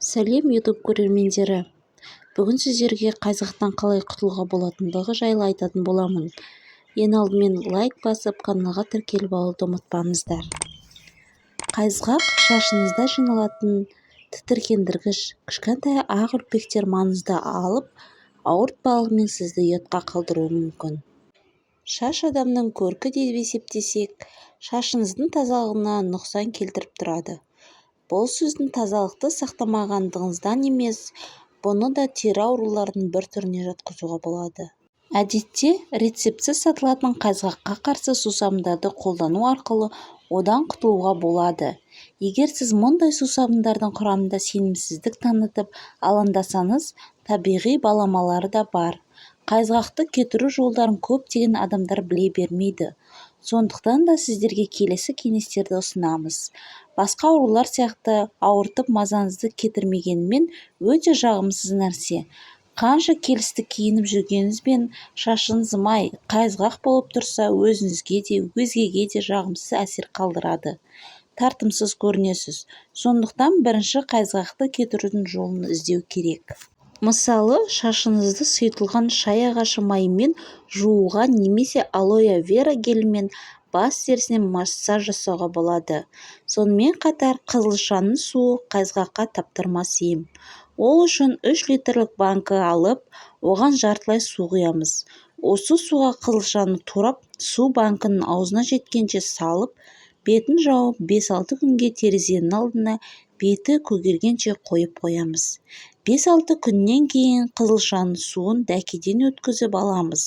Сәлем YouTube көрермендері. Бүгін сіздерге қайғақтан қалай құтылуға болатындығы жайлы айтатын боламын. Ең алдымен лайк басып, каналға тіркеліп алуды ұмытпаңыздар. Қайғақ шашыңызда жиналатын тітіркендіргіш кішкентай ақ үрпектер маңызды алып, ауыртпалығымен сізді ұятқа қалдыруы мүмкін. Шаш адамның көркі деп есептесек, шашыңыздың тазалығына нұқсан келтіріп тұрады. Бұл сіздің тазалықты сақтамағандығыңыздан емес, бұны да тері ауруларының бір түріне жатқызуға болады. Әдетте рецептсіз сатылатын қайғаққа қарсы сусабындарды қолдану арқылы одан құтылуға болады. Егер сіз мұндай сусабындардың құрамында сенімсіздік танытып алаңдасаңыз, табиғи баламалары да бар. Қайғақты кетіру жолдарын көптеген адамдар біле бермейді. Сондықтан да сіздерге келесі кеңестерді ұсынамыз. Басқа аурулар сияқты ауыртып мазаңызды кетірмегенімен өте жағымсыз нәрсе. Қанша келісті киініп жүргеніңізбен шашыңыз май, қайғақ болып тұрса, өзіңізге де, өзгеге де жағымсыз әсер қалдырады. Тартымсыз көрінесіз. Сондықтан бірінші қайғақты кетірудің жолын іздеу керек. Мысалы, шашыңызды сұйытылған шай ағашы майымен жууға немесе алоэ вера гелімен бас терісіне массаж жасауға болады. Сонымен қатар қызылшаның суы қайғаққа таптырмас ем. Ол үшін 3 литрлік банка алып, оған жартылай су құямыз. Осы суға қызылшаны турап, су банкының аузына жеткенше салып, бетін жауып 5-6 күнге терезенің алдына беті көгергенше қойып қоямыз. 5-6 күннен кейін қызылшаның суын дәкеден өткізіп аламыз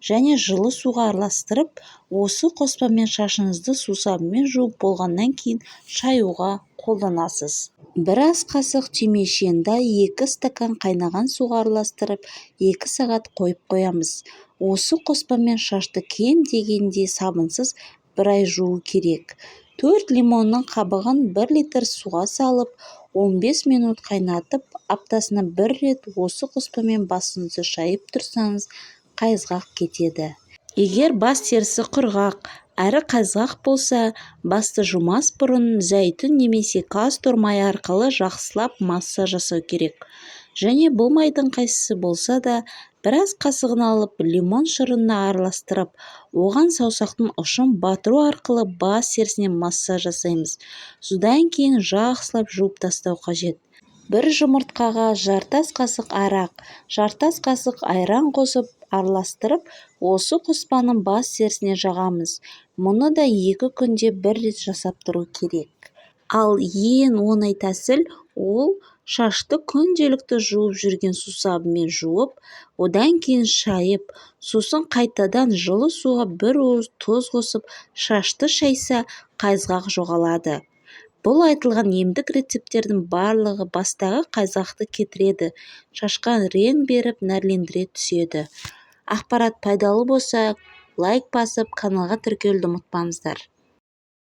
және жылы суға араластырып, осы қоспамен шашыңызды сусабынмен жуып болғаннан кейін шаюға қолданасыз. Бір ас қасық түймешенді 2 стакан қайнаған суға араластырып 2 сағат қойып қоямыз. Осы қоспамен шашты кем дегенде сабынсыз 1 ай жуу керек. 4 лимонның қабығын 1 литр суға салып, 15 минут қайнатып, аптасына 1 рет осы қоспамен басыңызды шайып тұрсаңыз, қайғақ кетеді. Егер бас терісі құрғақ, әрі қайғақ болса, басты жумас бұрын зәйтүн немесе кастор майы арқылы жақсылап массаж жасау керек. Және бұл майдың қайсысы болса да, біраз қасығын алып, лимон шырынына араластырып, оған саусақтың ұшын батыру арқылы бас терісіне массаж жасаймыз. Содан кейін жақсылап жуып тастау қажет. Бір жұмыртқаға жартас қасық арақ, жартас қасық айран қосып араластырып, осы қоспаның бас терісіне жағамыз. Мұны да 2 күнде 1 рет жасап тұру керек. Ал ең оңай тәсіл ол шашты күнделікті жуып жүрген сусабымен жуып, одан кейін шайып, сосын қайтадан жылы суға 1 уыс тұз қосып, шашты шайса, қайғақ жоғалады. Бұл айтылған емдік рецепттердің барлығы бастағы қайғақты кетіреді, шашқа рең беріп нәрлендіре түседі. Ақпарат пайдалы болса, лайк басып, каналға тіркелуді ұмытпаңыздар.